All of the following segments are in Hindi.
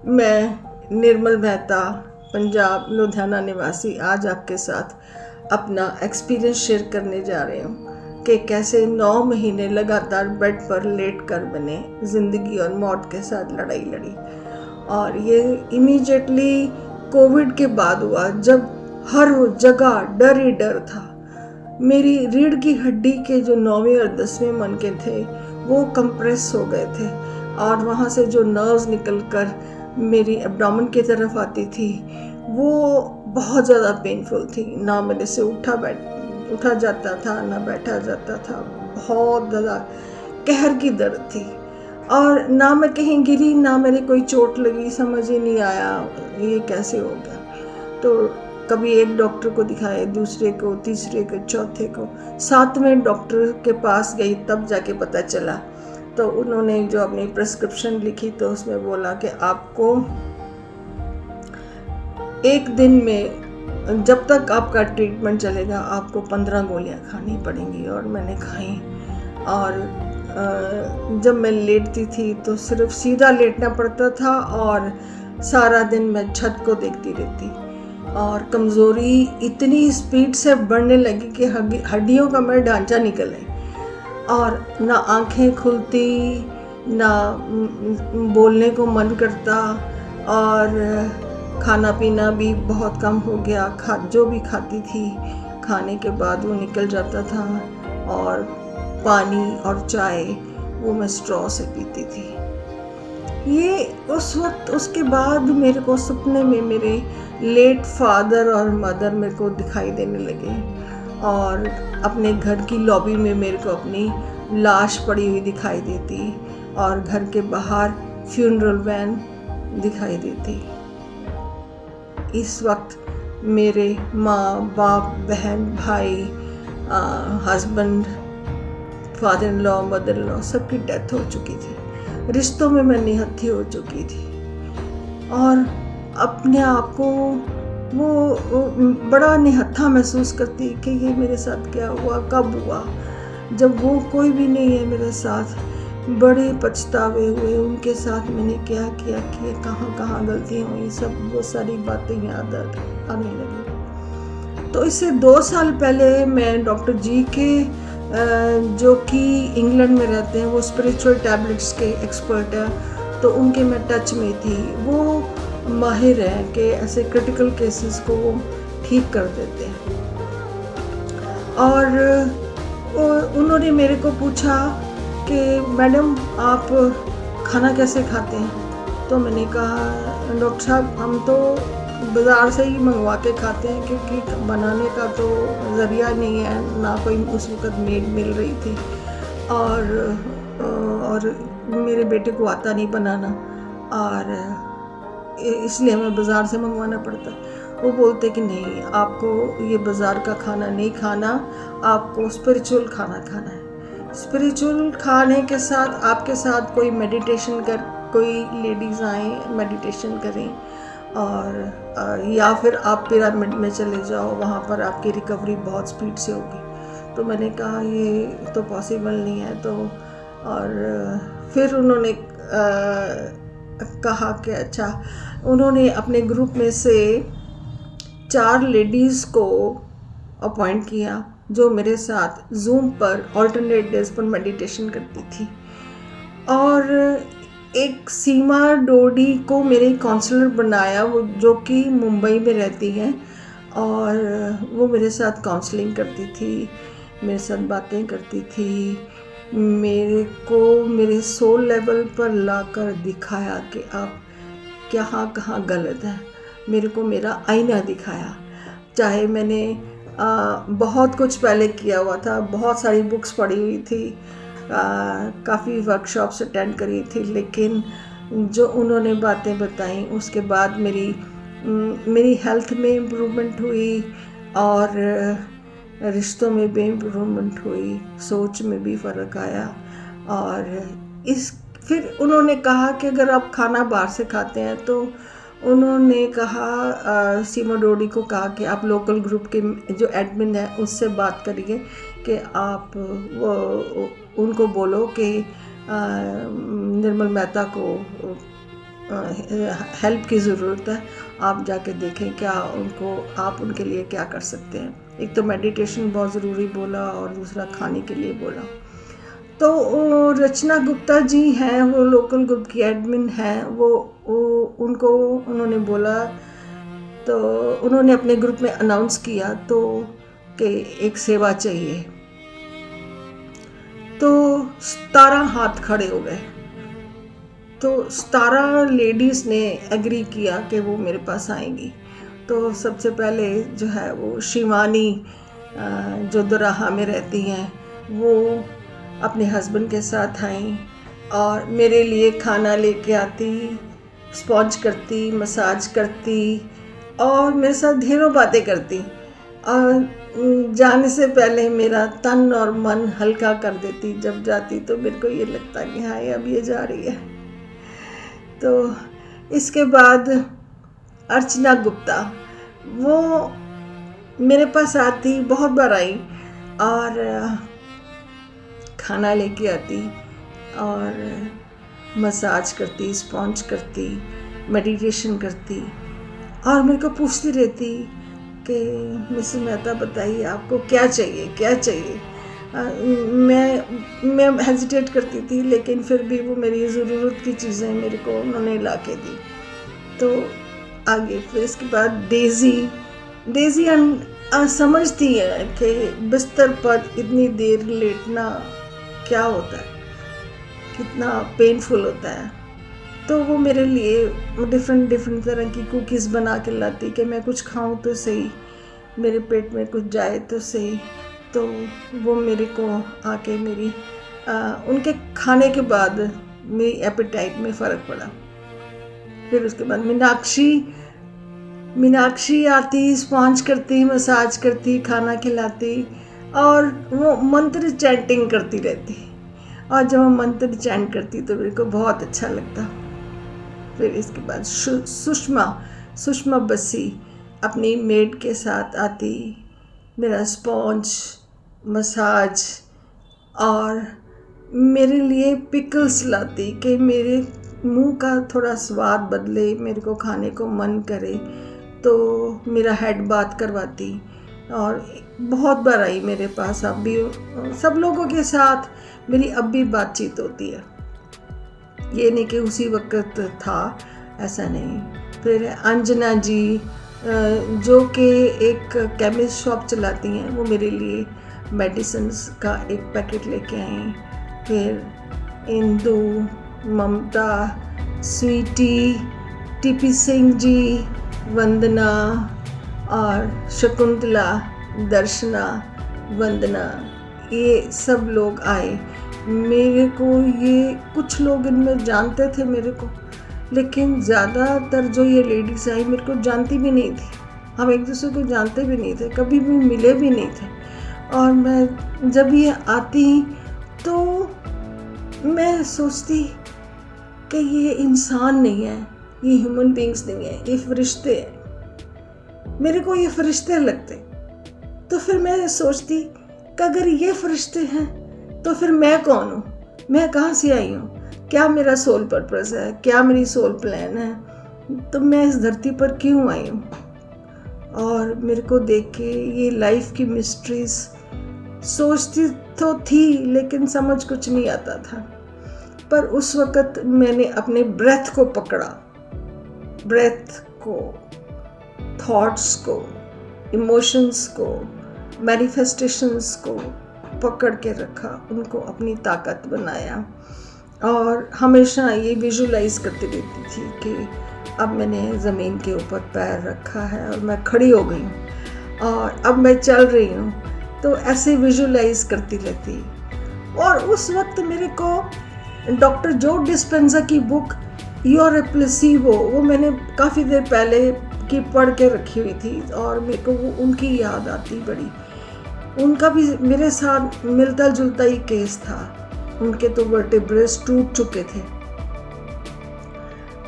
मैं निर्मल मेहता, पंजाब लुधियाना निवासी, आज आपके साथ अपना एक्सपीरियंस शेयर करने जा रही हूँ कि कैसे 9 महीने लगातार बेड पर लेट कर मैंने ज़िंदगी और मौत के साथ लड़ाई लड़ी। और ये इमीडिएटली कोविड के बाद हुआ, जब हर जगह डर ही डर था। मेरी रीढ़ की हड्डी के जो 9वें और 10वें मनके थे वो कंप्रेस हो गए थे, और वहाँ से जो नर्व्स निकल कर मेरी एब्डोमेन की तरफ आती थी वो बहुत ज़्यादा पेनफुल थी। ना मेरे से उठा जाता था, ना बैठा जाता था। बहुत ज़्यादा कहर की दर्द थी, और ना मैं कहीं गिरी, ना मेरे कोई चोट लगी। समझ ही नहीं आया ये कैसे हो गया। तो कभी एक डॉक्टर को दिखाए, दूसरे को, तीसरे को, चौथे को, 7वें डॉक्टर के पास गई, तब जाके पता चला। तो उन्होंने जो अपनी प्रिस्क्रिप्शन लिखी तो उसमें बोला कि आपको एक दिन में, जब तक आपका ट्रीटमेंट चलेगा, आपको 15 गोलियां खानी पड़ेंगी। और मैंने खाई। और जब मैं लेटती थी तो सिर्फ सीधा लेटना पड़ता था, और सारा दिन मैं छत को देखती रहती। और कमज़ोरी इतनी स्पीड से बढ़ने लगी कि हड्डियों का मेरा ढांचा निकल आई, और ना आंखें खुलती, ना बोलने को मन करता, और खाना पीना भी बहुत कम हो गया। जो भी खाती थी खाने के बाद वो निकल जाता था, और पानी और चाय वो मैं स्ट्रॉ से पीती थी। ये उस वक्त, उसके बाद मेरे को सपने में मेरे लेट फादर और मदर मेरे को दिखाई देने लगे, और अपने घर की लॉबी में मेरे को अपनी लाश पड़ी हुई दिखाई देती, और घर के बाहर फ्यूनरल वैन दिखाई देती। इस वक्त मेरे माँ बाप, बहन, भाई, husband, father in law, mother in law, सबकी डेथ हो चुकी थी। रिश्तों में मैं निहत्थी हो चुकी थी, और अपने आप को वो बड़ा निहत्था महसूस करती कि ये मेरे साथ क्या हुआ, कब हुआ, जब वो कोई भी नहीं है मेरे साथ। बड़े पछतावे हुए, उनके साथ मैंने क्या किया, कहाँ कहाँ गलतियाँ हुई, सब वो सारी बातें याद आने लगी। तो इससे 2 साल पहले मैं डॉक्टर जी के, जो कि इंग्लैंड में रहते हैं, वो स्पिरिचुअल टैबलेट्स के एक्सपर्ट हैं, तो उनके मैं टच में थी। वो माहिर हैं कि ऐसे क्रिटिकल केसेस को वो ठीक कर देते हैं। और उन्होंने मेरे को पूछा कि मैडम आप खाना कैसे खाते हैं? तो मैंने कहा डॉक्टर साहब हम तो बाज़ार से ही मंगवा के खाते हैं, क्योंकि बनाने का तो ज़रिया नहीं है, ना कोई उस वक़्त मेड मिल रही थी, और मेरे बेटे को आता नहीं बनाना, और इसलिए हमें बाज़ार से मंगवाना पड़ता है। वो बोलते कि नहीं, आपको ये बाज़ार का खाना नहीं खाना, आपको स्पिरिचुअल खाना खाना है। स्पिरिचुअल खाने के साथ आपके साथ कोई मेडिटेशन कोई लेडीज़ आएँ, मेडिटेशन करें, और या फिर आप पिरामिड में चले जाओ, वहाँ पर आपकी रिकवरी बहुत स्पीड से होगी। तो मैंने कहा ये तो पॉसिबल नहीं है। तो और फिर उन्होंने कहा कि अच्छा, उन्होंने अपने ग्रुप में से 4 लेडीज़ को अपॉइंट किया, जो मेरे साथ जूम पर ऑल्टरनेट डेज पर मेडिटेशन करती थी। और एक सीमा डोडी को मेरे काउंसलर बनाया, वो जो कि मुंबई में रहती हैं, और वो मेरे साथ काउंसलिंग करती थी, मेरे साथ बातें करती थी, मेरे को मेरे सोल लेवल पर लाकर दिखाया कि आप कहाँ गलत है। मेरे को मेरा आईना दिखाया। चाहे मैंने बहुत कुछ पहले किया हुआ था, बहुत सारी बुक्स पढ़ी हुई थी, काफ़ी वर्कशॉप्स अटेंड करी थी, लेकिन जो उन्होंने बातें बताई उसके बाद मेरी हेल्थ में इम्प्रूवमेंट हुई, और रिश्तों में भी इम्प्रूवमेंट हुई, सोच में भी फ़र्क आया। और फिर उन्होंने कहा कि अगर आप खाना बाहर से खाते हैं, तो उन्होंने कहा, सीमा डोडी को कहा कि आप लोकल ग्रुप के जो एडमिन है उससे बात करिए कि आप उनको बोलो कि निर्मल मेहता को हेल्प की ज़रूरत है, आप जाके देखें क्या आप उनके लिए क्या कर सकते हैं। एक तो मेडिटेशन बहुत ज़रूरी बोला और दूसरा खाने के लिए बोला। तो रचना गुप्ता जी हैं, वो लोकल ग्रुप की एडमिन हैं। उन्होंने बोला, तो उन्होंने अपने ग्रुप में अनाउंस किया तो कि एक सेवा चाहिए, तो 17 हाथ खड़े हो गए। तो 17 लेडीज़ ने एग्री किया कि वो मेरे पास आएंगी। तो सबसे पहले जो है वो शिवानी जो दोराहा में रहती हैं, वो अपने हस्बैंड के साथ आई और मेरे लिए खाना लेके आती, स्पॉन्ज करती, मसाज करती और मेरे साथ ढेरों बातें करती और जाने से पहले मेरा तन और मन हल्का कर देती। जब जाती तो मेरे को ये लगता कि हाँ अब ये जा रही है। तो इसके बाद अर्चना गुप्ता, वो मेरे पास आती, बहुत बार आई और खाना लेके आती और मसाज करती, स्पॉन्ज करती, मेडिटेशन करती और मेरे को पूछती रहती कि मिसेस मेहता बताइए आपको क्या चाहिए, क्या चाहिए। मैं हेजिटेट करती थी, लेकिन फिर भी वो मेरी ज़रूरत की चीज़ें मेरे को उन्होंने ला के दी। तो आगे फिर इसके बाद डेज़ी समझती है कि बिस्तर पर इतनी देर लेटना क्या होता है, कितना पेनफुल होता है। तो वो मेरे लिए डिफरेंट तरह की कुकीज़ बना के लाती कि मैं कुछ खाऊं तो सही, मेरे पेट में कुछ जाए तो सही। तो वो मेरे को आके उनके खाने के बाद मेरी एपेटाइट में फ़र्क पड़ा। फिर उसके बाद मीनाक्षी आती, स्पॉन्ज करती, मसाज करती, खाना खिलाती और वो मंत्र चैंटिंग करती रहती। और जब वो मंत्र चैंट करती तो मेरे को बहुत अच्छा लगता। फिर इसके बाद सुषमा बसी अपनी मेड के साथ आती, मेरा स्पॉन्ज, मसाज और मेरे लिए पिकल्स लाती कि मेरे मुंह का थोड़ा स्वाद बदले, मेरे को खाने को मन करे। तो मेरा हेड बाथ करवाती और बहुत बार आई मेरे पास। अब भी सब लोगों के साथ मेरी अब भी बातचीत होती है, ये नहीं कि उसी वक्त था, ऐसा नहीं। फिर अंजना जी जो कि एक केमिस्ट शॉप चलाती हैं, वो मेरे लिए मेडिसिन्स का एक पैकेट लेके आई। फिर इंदू, ममता, स्वीटी, टीपी सिंह जी, वंदना और शकुंतला, दर्शना, वंदना, ये सब लोग आए। मेरे को ये कुछ लोग इनमें जानते थे मेरे को, लेकिन ज़्यादातर जो ये लेडीज़ आई मेरे को जानती भी नहीं थी। हम एक दूसरे को जानते भी नहीं थे, कभी भी मिले भी नहीं थे। और मैं जब ये आती तो मैं सोचती कि ये इंसान नहीं है, ये ह्यूमन बींग्स नहीं है, ये फरिश्ते हैं। मेरे को ये फरिश्ते लगते। तो फिर मैं सोचती कि अगर ये फरिश्ते हैं तो फिर मैं कौन हूँ, मैं कहाँ से आई हूँ, क्या मेरा सोल पर्पस है, क्या मेरी सोल प्लान है, तो मैं इस धरती पर क्यों आई हूँ। और मेरे को देख के ये लाइफ की मिस्ट्रीज सोचती तो थी, लेकिन समझ कुछ नहीं आता था। पर उस वक़्त मैंने अपने ब्रेथ को पकड़ा, ब्रेथ को, थॉट्स को, इमोशंस को, मैनिफेस्टेशंस को पकड़ के रखा, उनको अपनी ताकत बनाया और हमेशा ये विजुलाइज करती रहती थी कि अब मैंने ज़मीन के ऊपर पैर रखा है और मैं खड़ी हो गई हूँ और अब मैं चल रही हूँ। तो ऐसे विजुलाइज करती रहती। और उस वक्त मेरे को डॉक्टर जो डिस्पेंजा की book you are a placebo, वो मैंने काफ़ी देर पहले की पढ़ के रखी हुई थी और मेरे को वो उनकी याद आती बड़ी। उनका भी मेरे साथ मिलता जुलता ही केस था। उनके तो वर्टेब्रेस टूट चुके थे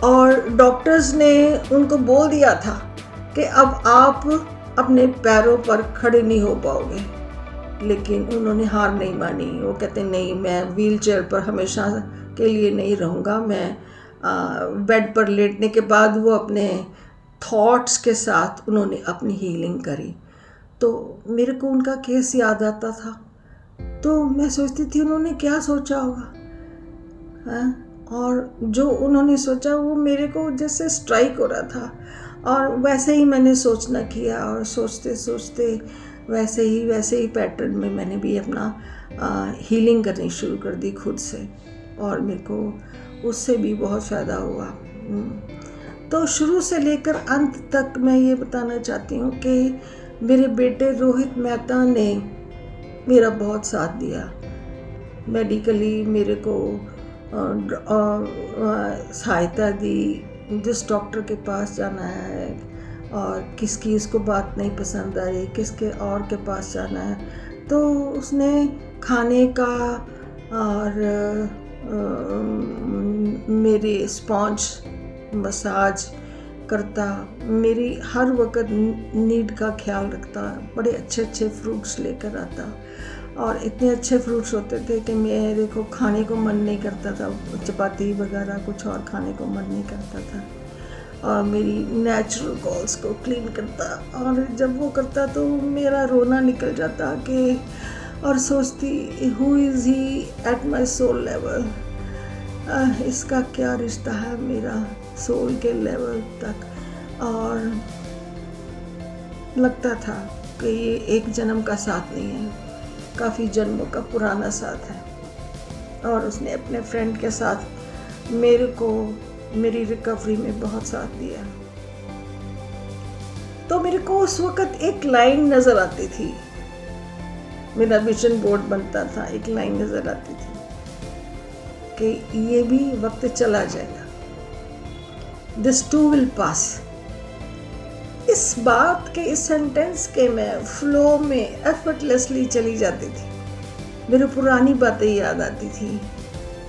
और डॉक्टर्स ने उनको बोल दिया था कि अब आप अपने पैरों पर खड़े नहीं हो पाओगे, लेकिन उन्होंने हार नहीं मानी। वो कहते नहीं, मैं व्हील चेयर पर हमेशा के लिए नहीं रहूँगा, मैं बेड पर लेटने के बाद वो अपने थॉट्स के साथ उन्होंने अपनी हीलिंग करी। तो मेरे को उनका केस याद आता था, तो मैं सोचती थी उन्होंने क्या सोचा होगा, हाँ? और जो उन्होंने सोचा वो मेरे को जैसे स्ट्राइक हो रहा था, और वैसे ही मैंने सोचना किया, और सोचते सोचते वैसे ही पैटर्न में मैंने भी अपना हीलिंग करनी शुरू कर दी खुद से, और मेरे को उससे भी बहुत फ़ायदा हुआ। तो शुरू से लेकर अंत तक मैं ये बताना चाहती हूँ कि मेरे बेटे रोहित मेहता ने मेरा बहुत साथ दिया। मेडिकली मेरे को सहायता दी, जिस डॉक्टर के पास जाना है, और किसकी उसको बात नहीं पसंद आई, किसके और के पास जाना है, तो उसने खाने का और मेरे स्पॉन्ज मसाज करता, मेरी हर वक्त नीड का ख्याल रखता, बड़े अच्छे अच्छे फ्रूट्स लेकर आता, और इतने अच्छे फ्रूट्स होते थे कि मेरे को खाने को मन नहीं करता था, चपाती वगैरह कुछ और खाने को मन नहीं करता था। और मेरी नेचुरल गॉल्स को क्लीन करता, और जब वो करता तो मेरा रोना निकल जाता कि, और सोचती who is he at my soul level, इसका क्या रिश्ता है मेरा सोल के लेवल तक। और लगता था कि ये एक जन्म का साथ नहीं है, काफ़ी जन्मों का पुराना साथ है। और उसने अपने फ्रेंड के साथ मेरे को मेरी रिकवरी में बहुत साथ दिया। तो मेरे को उस वक़्त एक लाइन नज़र आती थी, मेरा विजन बोर्ड बनता था, एक लाइन नज़र आती थी कि ये भी वक्त चला जाएगा, दिस टू विल पास। इस बात के, इस सेंटेंस के मैं फ्लो में एफर्टलेसली चली जाती थी। मेरे पुरानी बातें याद आती थी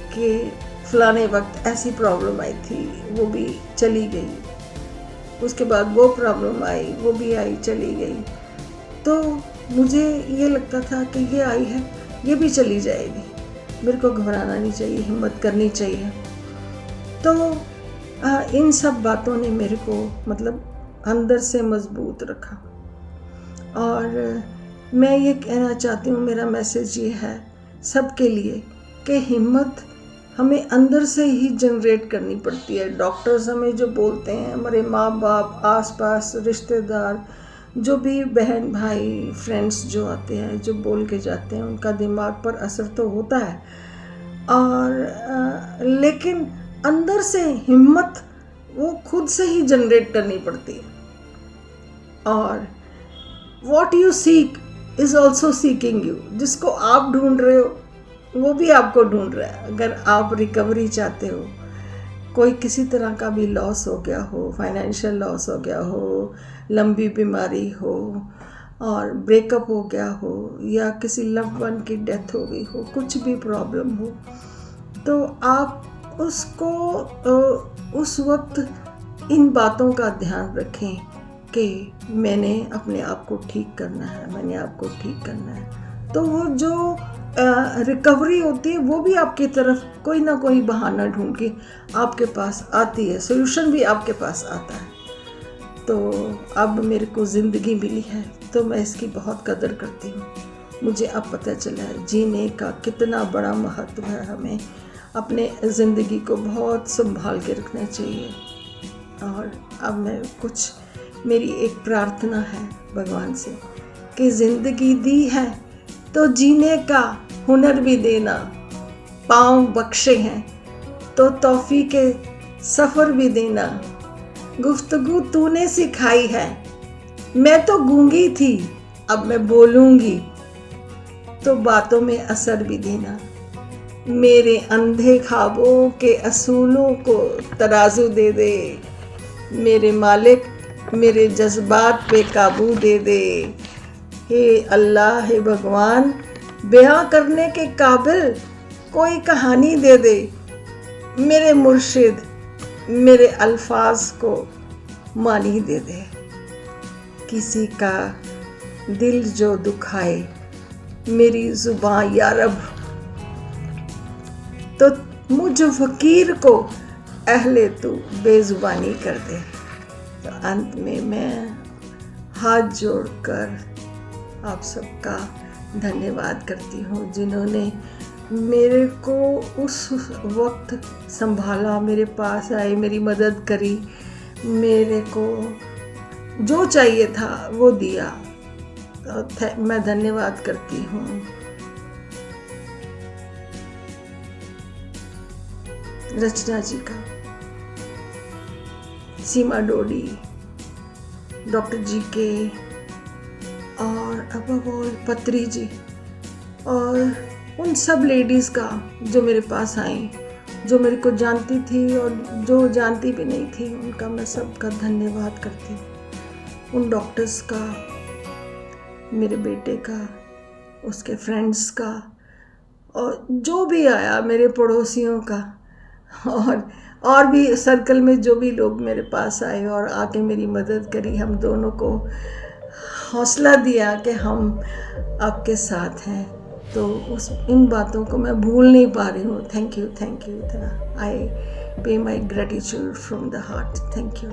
कि फलाने वक्त ऐसी प्रॉब्लम आई थी, वो भी चली गई, उसके बाद वो प्रॉब्लम आई, वो भी आई, चली गई। तो मुझे ये लगता था कि ये आई है, ये भी चली जाएगी, मेरे को घबराना नहीं चाहिए, हिम्मत करनी चाहिए। तो इन सब बातों ने मेरे को मतलब अंदर से मजबूत रखा। और मैं ये कहना चाहती हूँ, मेरा मैसेज ये है सबके लिए कि हिम्मत हमें अंदर से ही जनरेट करनी पड़ती है। डॉक्टर्स हमें जो बोलते हैं, हमारे माँ बाप, आसपास रिश्तेदार, जो भी बहन भाई, फ्रेंड्स जो आते हैं, जो बोल के जाते हैं, उनका दिमाग पर असर तो होता है, और लेकिन अंदर से हिम्मत वो खुद से ही जनरेट करनी पड़ती है। और what you seek is also seeking you. जिसको आप ढूंढ रहे हो वो भी आपको ढूंढ रहा है। अगर आप रिकवरी चाहते हो, कोई किसी तरह का भी लॉस हो गया हो, फाइनेंशियल लॉस हो गया हो, लंबी बीमारी हो, और ब्रेकअप हो गया हो, या किसी लव्ड वन की डेथ हो गई हो, कुछ भी प्रॉब्लम हो, तो आप उसको उस वक्त इन बातों का ध्यान रखें कि मैंने अपने आप को ठीक करना है, मैंने आपको ठीक करना है। तो वो जो रिकवरी होती है वो भी आपकी तरफ कोई ना कोई बहाना ढूंढ के आपके पास आती है, सोल्यूशन भी आपके पास आता है। तो अब मेरे को ज़िंदगी मिली है तो मैं इसकी बहुत कदर करती हूँ। मुझे अब पता चला है जीने का कितना बड़ा महत्व है। हमें अपने ज़िंदगी को बहुत संभाल के रखना चाहिए। और अब मैं कुछ, मेरी एक प्रार्थना है भगवान से कि ज़िंदगी दी है तो जीने का हुनर भी देना, पाँव बख्शे हैं तो तौफीके सफ़र भी देना। गुफ्तगू तूने सिखाई है, मैं तो गूंगी थी अब मैं बोलूँगी, तो बातों में असर भी देना। मेरे अंधे ख्वाबों के असूलों को तराजू दे दे, मेरे मालिक मेरे जज्बात पे काबू दे दे। हे अल्लाह, हे भगवान, बयां करने के काबिल कोई कहानी दे दे। मेरे मुर्शिद मेरे अल्फाज को मानी दे दे। किसी का दिल जो दुखाए मेरी ज़ुबां या रब, तो मुझ फ़कीर को अहले तू बेजुबानी कर दे। तो अंत में मैं हाथ जोड़कर आप सबका धन्यवाद करती हूँ जिन्होंने मेरे को उस वक्त संभाला, मेरे पास आए, मेरी मदद करी, मेरे को जो चाहिए था वो दिया। मैं धन्यवाद करती हूँ रचना जी का, सीमा डोडी, डॉक्टर जी के, और अबव ऑल पत्री जी, और उन सब लेडीज़ का जो मेरे पास आई, जो मेरे को जानती थी और जो जानती भी नहीं थी, उनका मैं सबका धन्यवाद करती हूँ। उन डॉक्टर्स का, मेरे बेटे का, उसके फ्रेंड्स का, और जो भी आया मेरे पड़ोसियों का, और भी सर्कल में जो भी लोग मेरे पास आए और आके मेरी मदद करी, हम दोनों को हौसला दिया कि हम आपके साथ हैं। तो इन बातों को मैं भूल नहीं पा रही हूँ। थैंक यू इतना। आई पे my gratitude from the heart. Thank you.